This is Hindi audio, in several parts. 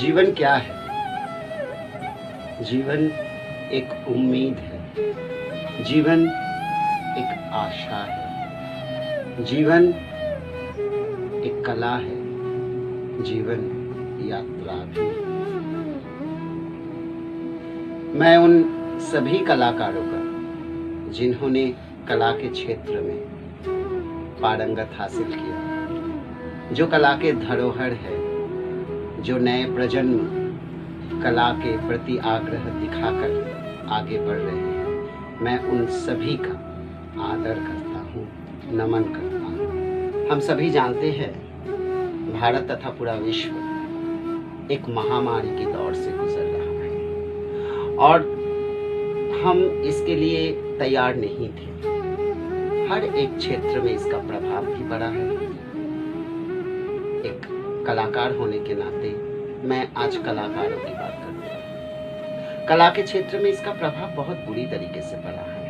जीवन क्या है? जीवन एक उम्मीद है, जीवन एक आशा है, जीवन एक कला है, जीवन यात्रा भी। मैं उन सभी कलाकारों का जिन्होंने कला के क्षेत्र में पारंगत हासिल किया, जो कला के धरोहर है, जो नए प्रजन्म कला के प्रति आग्रह दिखाकर आगे बढ़ रहे हैं, मैं उन सभी का आदर करता हूँ, नमन करता हूँ। हम सभी जानते हैं भारत तथा पूरा विश्व एक महामारी के दौर से गुजर रहा है और हम इसके लिए तैयार नहीं थे। हर एक क्षेत्र में इसका प्रभाव भी पड़ा है। एक कलाकार होने के नाते मैं आज कलाकारों की बात करूंगा। कला के क्षेत्र में इसका प्रभाव बहुत बुरी तरीके से पड़ा है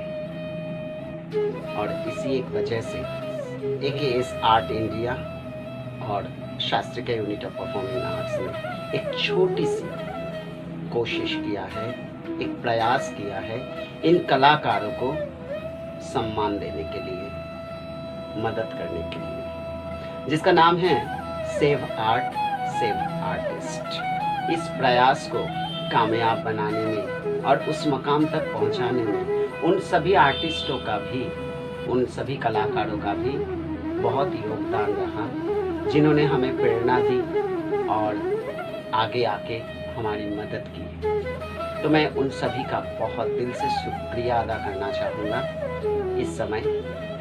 और इसी एक वजह से AKS आर्ट इंडिया और शास्त्रीय यूनिट ऑफ परफॉर्मिंग आर्ट्स ने एक छोटी सी कोशिश किया है, एक प्रयास किया है इन कलाकारों को सम्मान देने के लिए, मदद करने के लिए, जिसका नाम है सेव आर्ट सेव आर्टिस्ट। इस प्रयास को कामयाब बनाने में और उस मकाम तक पहुंचाने में उन सभी आर्टिस्टों का भी, उन सभी कलाकारों का भी बहुत योगदान रहा, जिन्होंने हमें प्रेरणा दी और आगे आके हमारी मदद की। तो मैं उन सभी का बहुत दिल से शुक्रिया अदा करना चाहूँगा इस समय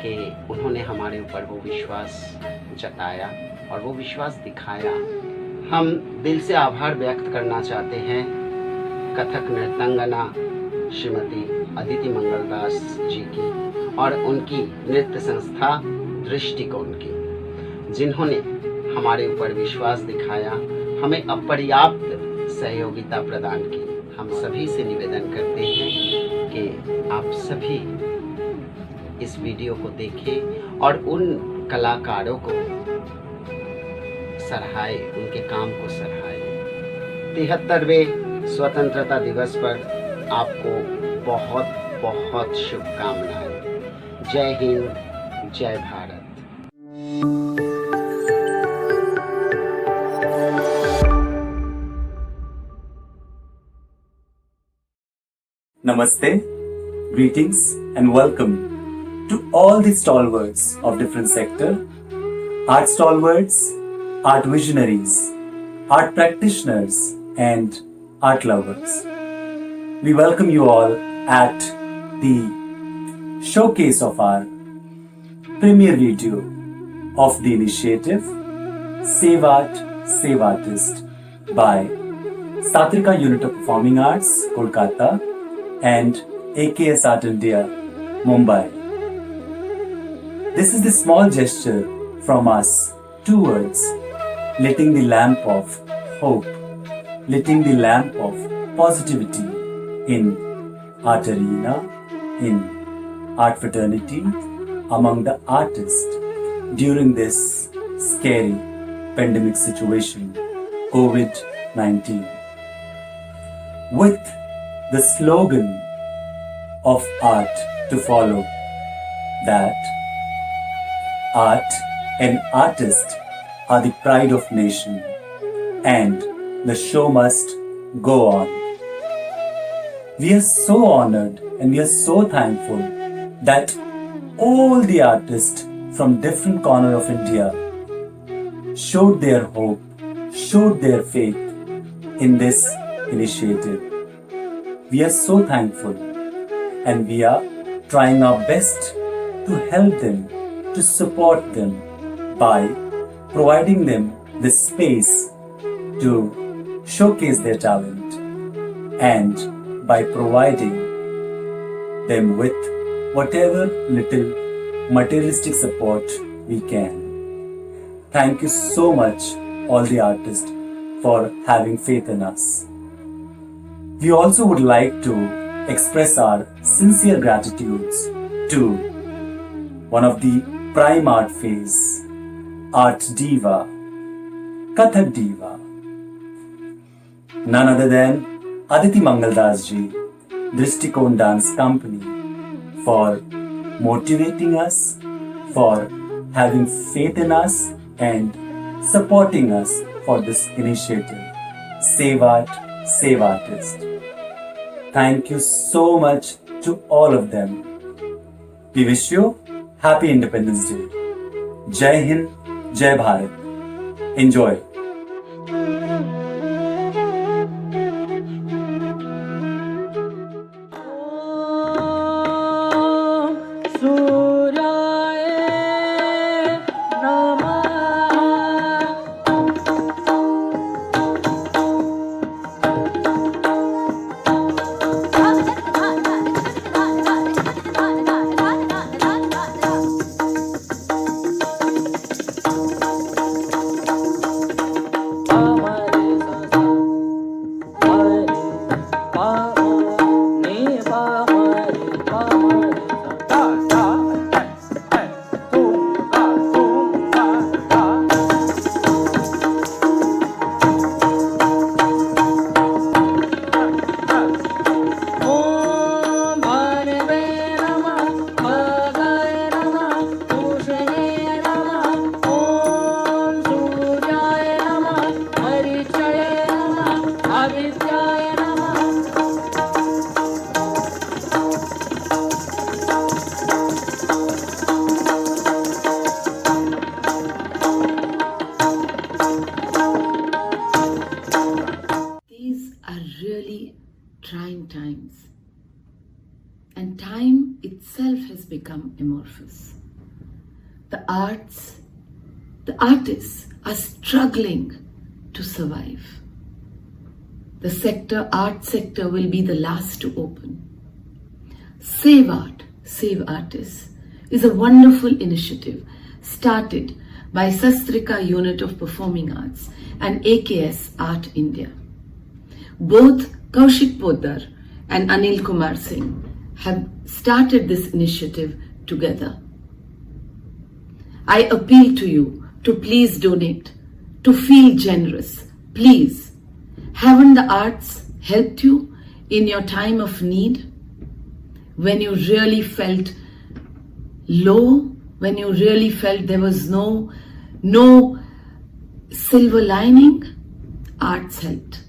कि उन्होंने हमारे ऊपर वो विश्वास जताया और वो विश्वास दिखाया। हम दिल से आभार व्यक्त करना चाहते हैं कथक नृत्यांगना श्रीमती अदिति मंगलदास जी की और उनकी नृत्य संस्था दृष्टिकोण की, जिन्होंने हमारे ऊपर विश्वास दिखाया, हमें अपर्याप्त सहयोगिता प्रदान की। हम सभी से निवेदन करते हैं कि आप सभी इस वीडियो को देखें और उन कलाकारों को सराहे, उनके काम को सराहे। 73वें स्वतंत्रता दिवस पर आपको बहुत बहुत शुभकामनाएं। जय हिंद, जय Bharat. Namaste, greetings and welcome to all the stalwarts of different sector, art stalwarts, art visionaries, art practitioners and art lovers. We welcome you all at the showcase of our premiere video of the initiative Save Art, Save Artist by Satrika Unit of Performing Arts, Kolkata and AKS Art India, Mumbai. This is the small gesture from us towards lighting the lamp of hope, lighting the lamp of positivity in art arena, in art fraternity, among the artists during this scary pandemic situation, COVID-19. With the slogan of art to follow, that art and artist are the pride of nation and the show must go on. We are so honored and we are so thankful that all the artists from different corners of India showed their hope, showed their faith in this initiative. We are so thankful and we are trying our best to help them, to support them by providing them the space to showcase their talent and by providing them with whatever little materialistic support we can. Thank you so much all the artists for having faith in us. We also would like to express our sincere gratitudes to one of the prime art phase, art diva, Kathak diva, none other than Aditi Mangaldas ji, Drishtikon Dance Company, for motivating us, for having faith in us and supporting us for this initiative. Save Art, Save Artist. Thank you so much to all of them. We wish you Happy Independence Day. Jai Hind, Jai Bharat. Enjoy. These are really trying times, and time itself has become amorphous. The artists are struggling to survive. The art sector will be the last to open. Save Art, Save Artists is a wonderful initiative started by Sastrika Unit of Performing Arts and AKS Art India. Both Kaushik Poddar and Anil Kumar Singh have started this initiative together. I appeal to you to please donate, to feel generous. Please, haven't the arts helped you in your time of need? When you really felt low, when you really felt there was no silver lining, arts helped.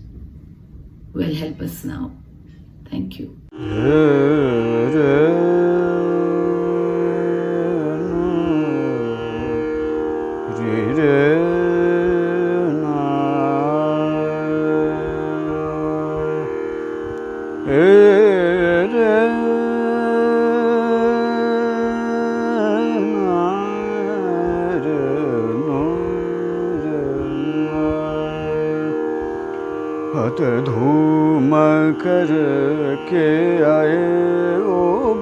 Will help us now. Thank you. धूम कर के आए ओ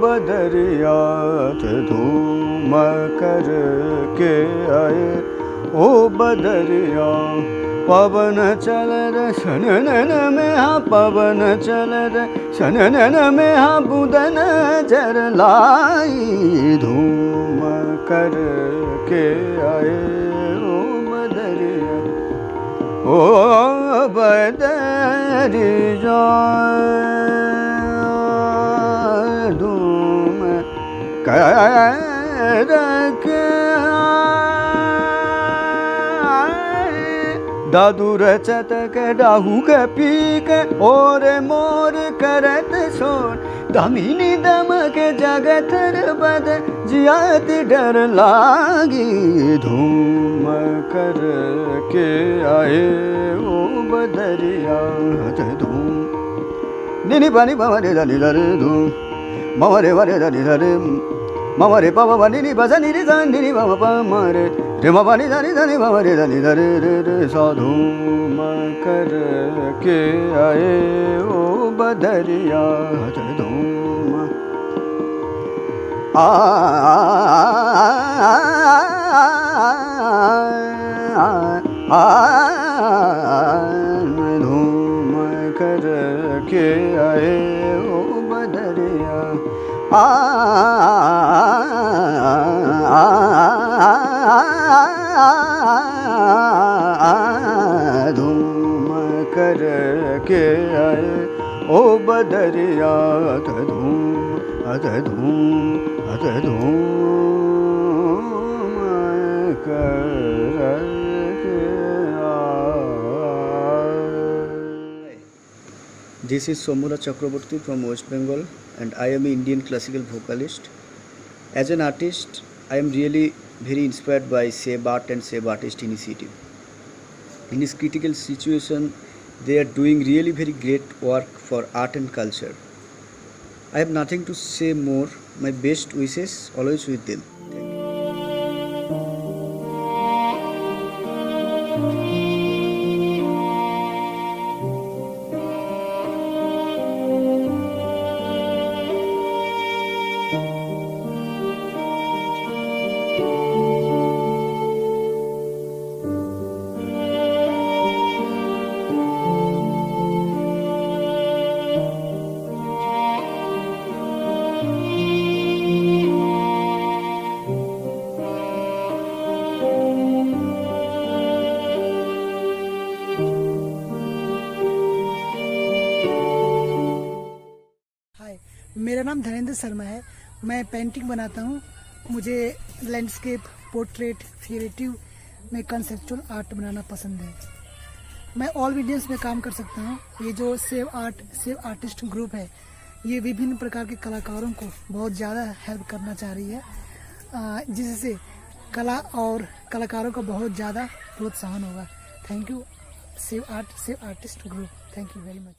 बदरिया, धूम कर के आए ओ बदरिया। पवन चल रे सनन में हा, पवन चल रे सनन में हा, बुदन जर लाई। धूम कर के आए ओ बदरिया, ओ बदरिया। धूम कर के दादू रचत के डाहू के पी के और मोर करत सोन। दामिनी दम के जगत बद जियात डर लागी। धूम कर के आए ओ बदरिया, धूम निनी पानी ममरे धनी धरे धूम ममरे वरे धनी धरे ममरे पव बनी नी बस नी धनी नी मम पमरे रे मनी धनी धनी ममरे धनी धरे रे रे। धूम कर के आए ओ बदरिया, धूम आ धूम कर के आए ओ बदरिया। धूम कर के आए ओ बदरिया अध धूम कर के आए। This is Somura Chakraborty from West Bengal and I am an Indian classical vocalist. As an artist, I am really very inspired by Save Art and Save Artist initiative. In this critical situation, they are doing really very great work for art and culture. I have nothing to say more. My best wishes always with them. Thank you. हाय, मेरा नाम धनेंद्र शर्मा है। मैं पेंटिंग बनाता हूँ। मुझे लैंडस्केप, पोर्ट्रेट, फिगरेटिव में कंसेप्चुअल आर्ट बनाना पसंद है। मैं ऑल मीडियम्स में काम कर सकता हूँ। ये जो सेव आर्टिस्ट ग्रुप है, ये विभिन्न प्रकार के कलाकारों को बहुत ज़्यादा हेल्प करना चाह रही है, जिससे कला और कलाकारों को बहुत ज़्यादा प्रोत्साहन होगा। Thank you save artist group. Thank you very much.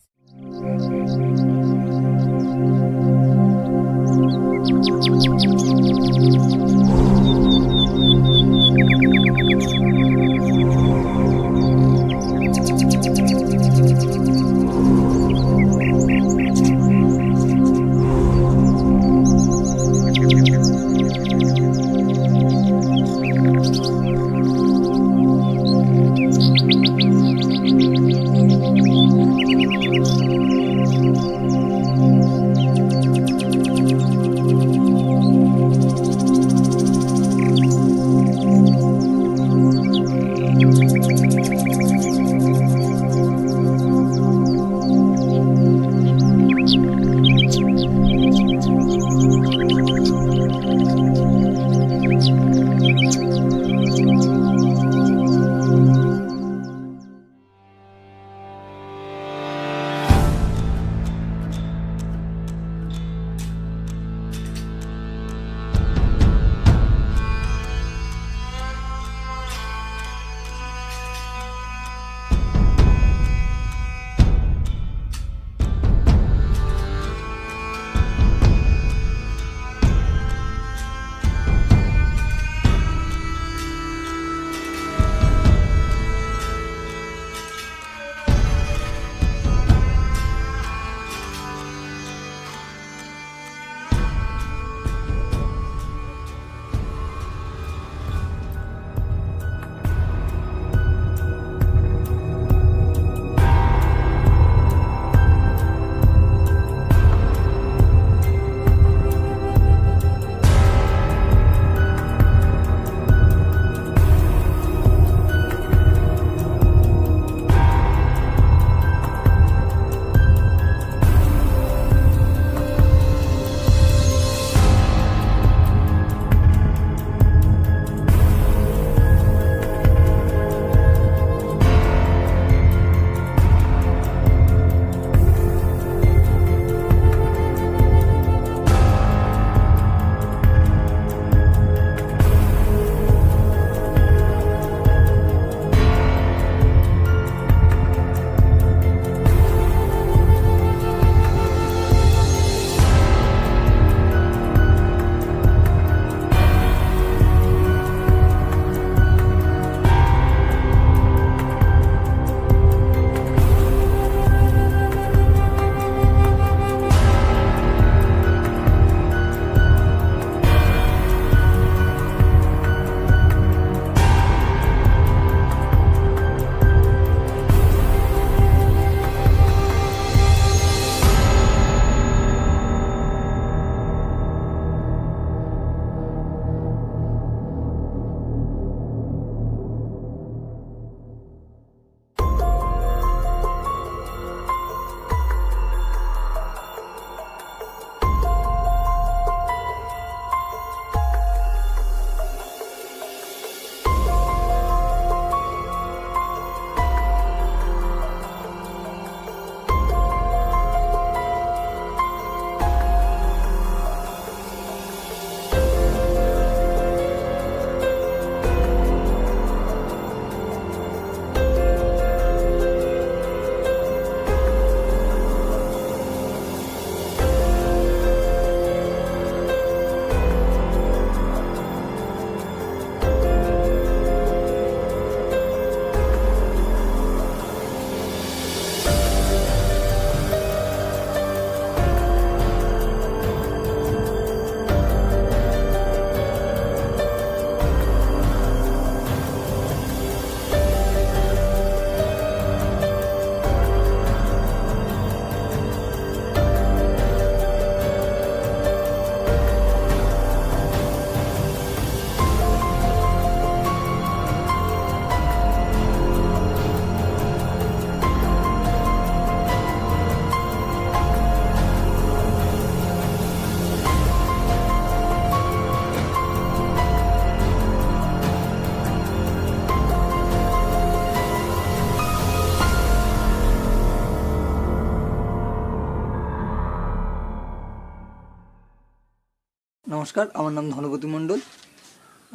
নমস্কার, আমার নাম ধনপতি মণ্ডল।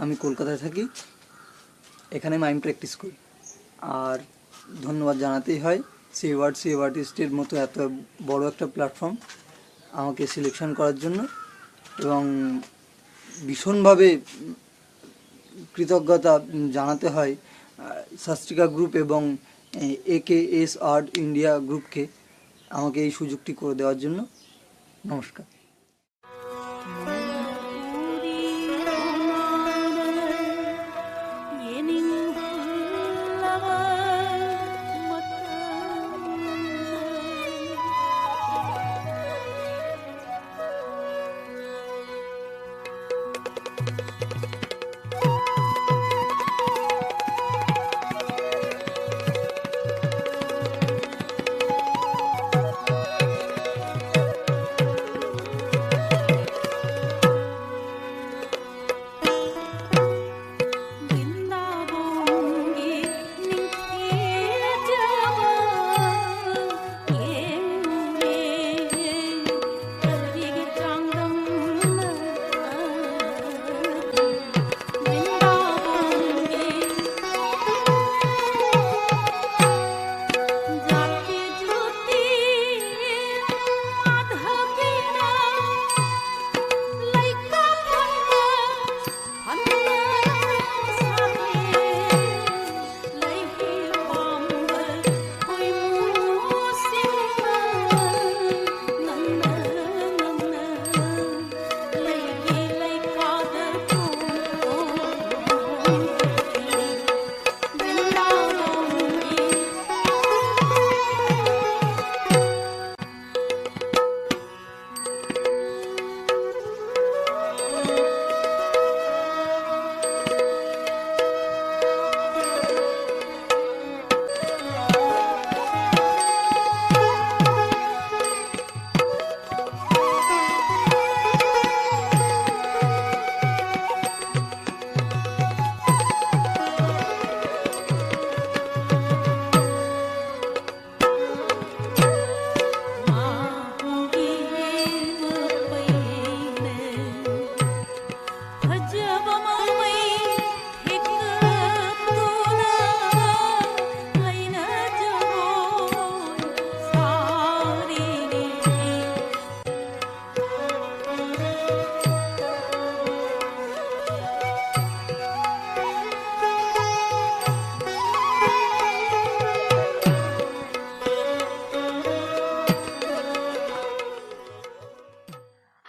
আমি কলকাতায় থাকি, এখানে মাইম প্র্যাকটিস করি। আর ধন্যবাদ জানাতেই হয় সেভ আর্টিস্টের মতো এত বড় একটা প্ল্যাটফর্ম আমাকে সিলেকশন করার জন্য, এবং ভীষণভাবে কৃতজ্ঞতা জানাতে হয় শাস্ত্রিকা গ্রুপ এবং AKS আর্ট ইন্ডিয়া গ্রুপকে আমাকে এই সুযোগটি করে দেওয়ার জন্য। নমস্কার।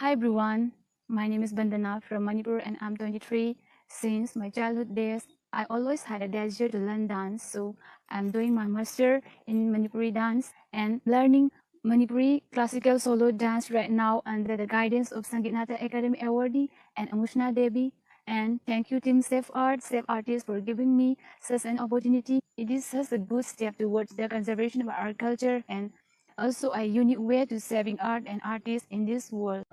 Hi everyone, my name is Bandana from Manipur and I'm 23. Since my childhood days, I always had a desire to learn dance, so I'm doing my master in Manipuri dance and learning Manipuri classical solo dance right now under the guidance of Sangeet Nata Academy awardee and Amushna Devi. And thank you Team Safe Art, Safe Artists for giving me such an opportunity. It is such a good step towards the conservation of our culture and also a unique way to saving art and artists in this world.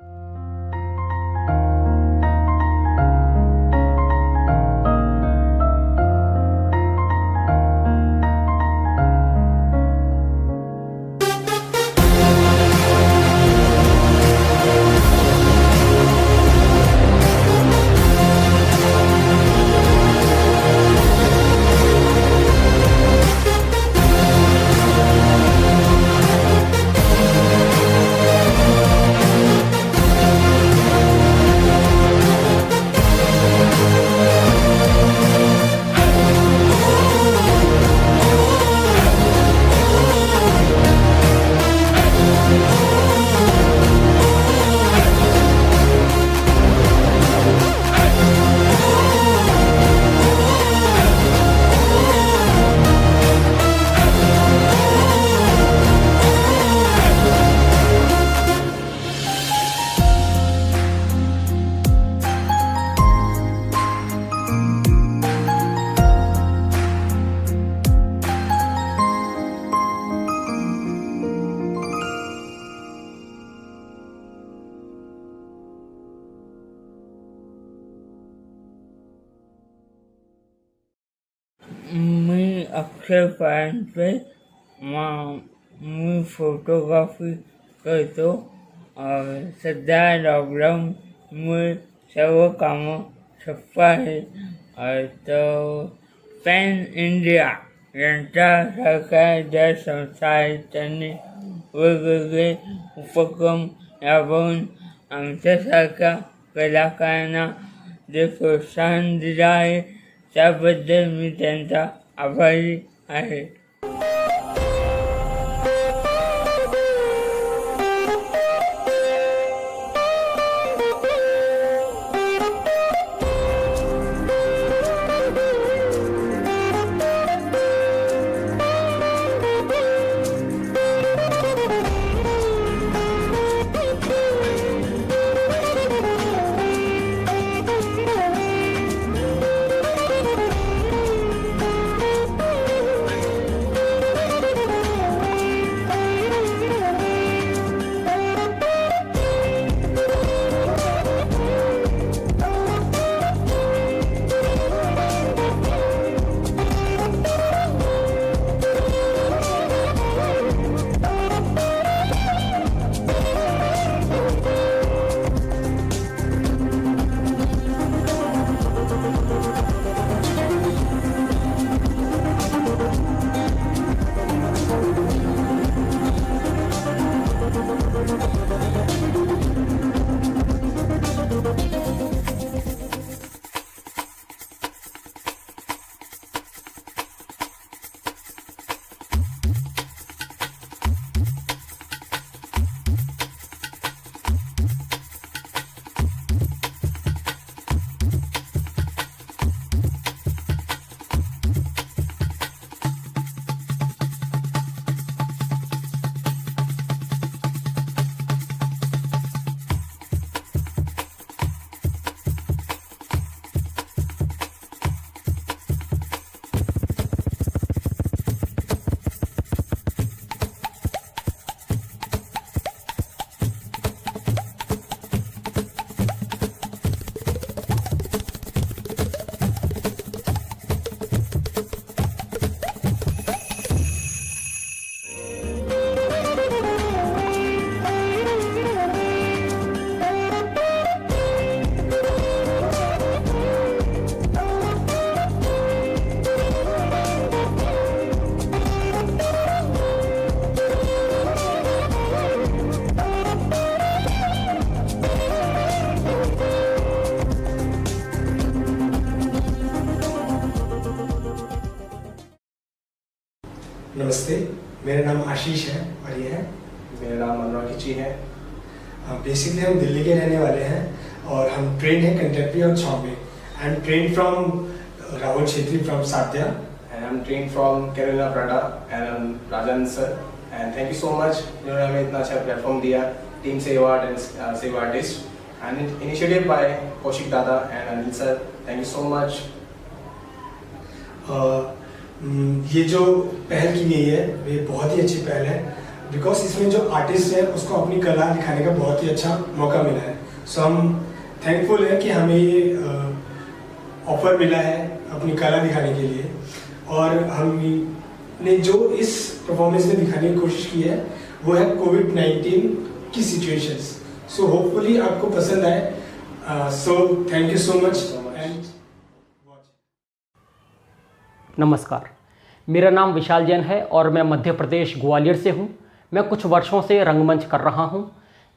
मी अक्षय परांजपे मी फोटोग्राफी करतो. सध्या लॉकडाऊनमुळे सर्व कामं सोपं आहे. तो पॅन इंडिया यांच्यासारख्या ज्या संस्था आहेत त्यांनी वेगवेगळे उपक्रम राबवून आमच्यासारख्या कलाकारांना जे प्रोत्साहन दिलं आहे त्याबद्दल मी त्यांचा आभारी आहे. नमस्ते, मेरा नाम आशीष है और ये है मेरा नाम अनुराग खिची है. बेसिकली हम दिल्ली के रहने वाले हैं और हम ट्रेन है कंटेम्प्रेरी और Chhau. I am train from Rahul Chhetri from Satya. And I'm trained from Carolina Prada and I'm Rajan sir. And thank you so much जिन्होंने हमें इतना अच्छा प्लेटफॉर्म दिया. Team Save Art and Save Artist. And initiated by Kaushik Dada and Anil sir. Thank you so much. ये जो पहल की गई है ये बहुत ही अच्छी पहल है बिकॉज इसमें जो आर्टिस्ट है उसको अपनी कला दिखाने का बहुत ही अच्छा मौका मिला है. सो हम थैंकफुल है कि हमें ये ऑफर मिला है अपनी कला दिखाने के लिए. और हमने जो इस परफॉर्मेंस में दिखाने की कोशिश की है वो है कोविड-19 की सिचुएशंस. सो होपफुली आपको पसंद आए. So thank you so much and नमस्कार, मेरा नाम विशाल जैन है और मैं मध्य प्रदेश ग्वालियर से हूँ. मैं कुछ वर्षों से रंगमंच कर रहा हूँ.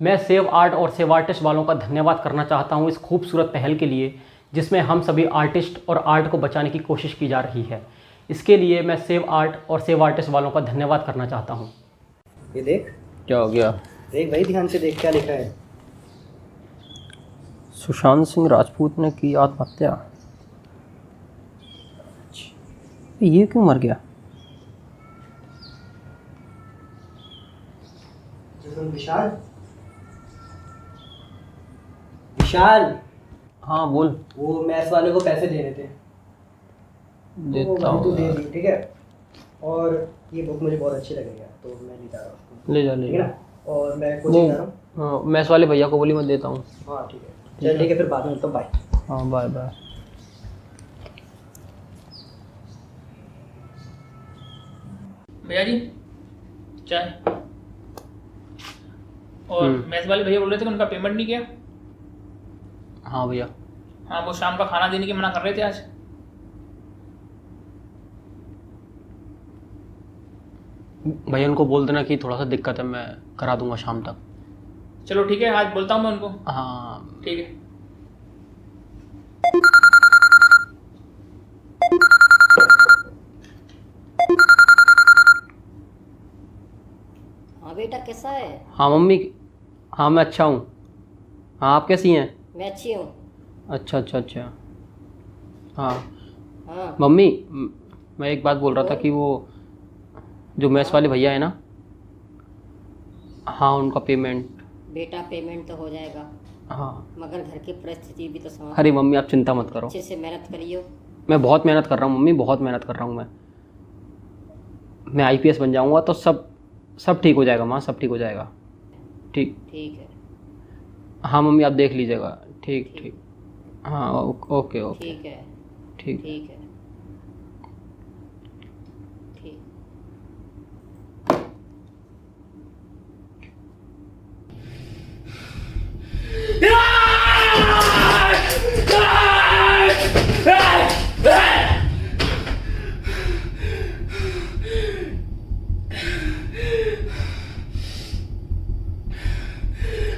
मैं सेव आर्ट और सेव आर्टिस्ट वालों का धन्यवाद करना चाहता हूँ इस खूबसूरत पहल के लिए जिसमें हम सभी आर्टिस्ट और आर्ट को बचाने की कोशिश की जा रही है. इसके लिए मैं सेव आर्ट और सेव आर्टिस्ट वालों का धन्यवाद करना चाहता हूँ. ये देख क्या हो गया? देख भाई, ध्यान से देख क्या लिखा है. सुशांत सिंह राजपूत ने की आत्महत्या. ये क्यों मर गया? विशाल विशाल हाँ बोल. वो मैथ्स वाले को पैसे देने थे. देता तू हूँ. दे दी, ठीक है. और ये बुक मुझे बहुत अच्छी लगी है तो मैं ले जा रहा हूँ. ले जा ठीक है ना. और मैं कोचिंग जा रहा हूँ. हाँ, मैथ्स वाले भैया को बोली मैं देता हूँ. हाँ ठीक है, चल ठीक है, फिर बाद में मिलता हूँ. बाय. हाँ बाय बाय. भैया जी चाय. और मैथ्स वाले भैया बोल रहे थे कि उनका पेमेंट नहीं किया. हाँ भैया। हाँ, वो शाम का खाना देने की मना कर रहे थे आज। भैया उनको बोल देना कि थोड़ा सा दिक्कत है, मैं करा दूंगा शाम तक। चलो ठीक है, आज बोलता हूँ मैं उनको। हाँ ठीक है। हाँ बेटा, कैसा है? हाँ मम्मी, हाँ मैं अच्छा हूँ। हाँ आप कैसी हैं? मैं अच्छी हूँ। अच्छा अच्छा अच्छा। हाँ हाँ मम्मी, मैं एक बात बोल रहा था कि वो जो मैस वाले भैया है ना, हाँ उनका पेमेंट। बेटा, पेमेंट तो हो जाएगा, हाँ मगर घर की परिस्थिति भी तो समझ। अरे मम्मी आप चिंता मत करो, अच्छे से मेहनत करियो। मैं बहुत मेहनत कर रहा हूँ मम्मी, बहुत मेहनत कर रहा हूँ मैं आईपीएस बन जाऊँगा तो सब ठीक हो जाएगा माँ, सब ठीक हो जाएगा। ठीक ठीक है। हाँ मम्मी आप देख लीजिएगा। ठीक ठीक। हाँ ओके ओके। ठीक है। ठीक। ठीक है। ठीक।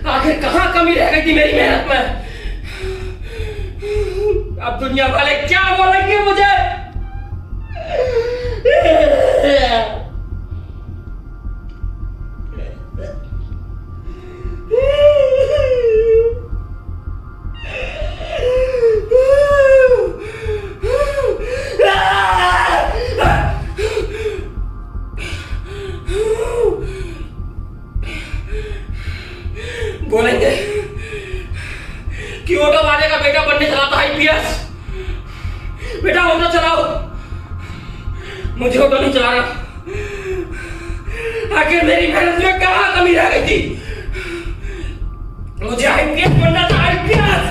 आखिर कहाँ कमी रह गई थी मेरी मेहनत में? अब दुनिया वाले क्या बोलेंगे मुझे? बोलेंगे कि ऑटो वाले का बेटा बनने चला था आईपीएस। बेटा ऑटो चलाओ, मुझे ऑटो नहीं चला रहा। आखिर मेरी मेहनत में कहाँ कमी रह गई थी? मुझे आईपीएस बनना था, आईपीएस।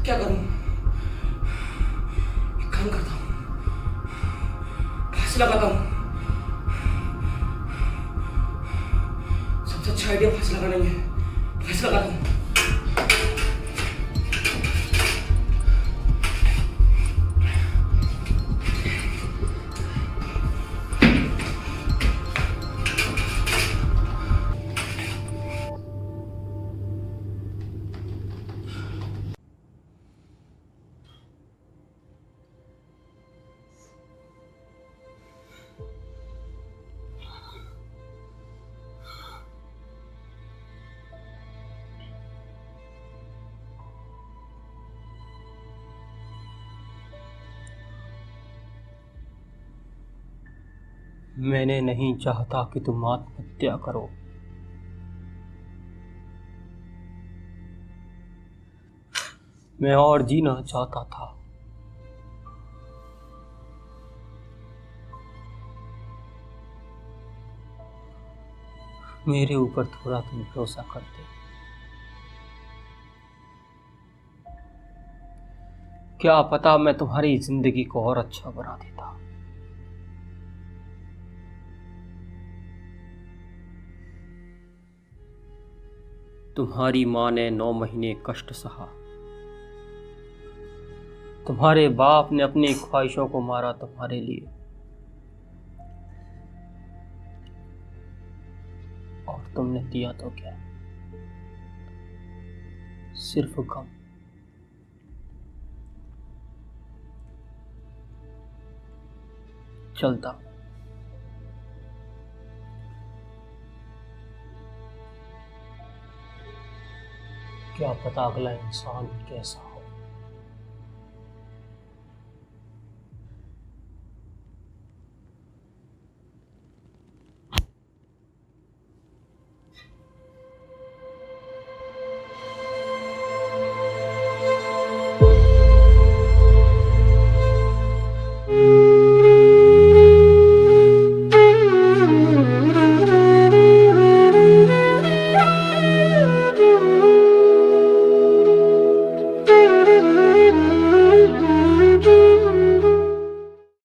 क्या करूं? एक काम करता हूं, फांसी लगाता हूं। सबसे अच्छा आइडिया फांसी लगाना ही है। फांसी लगाता हूं। मैंने नहीं चाहता कि तुम आत्महत्या करो। मैं और जीना चाहता था। मेरे ऊपर थोड़ा तुम भरोसा करते। क्या पता मैं तुम्हारी जिंदगी को और अच्छा बना देता। तुम्हारी माँ ने 9 महीने कष्ट सहा। तुम्हारे बाप ने अपनी ख्वाहिशों को मारा तुम्हारे लिए, और तुमने दिया तो क्या? सिर्फ गम। चलता। क्या पता अगला इंसान कैसा।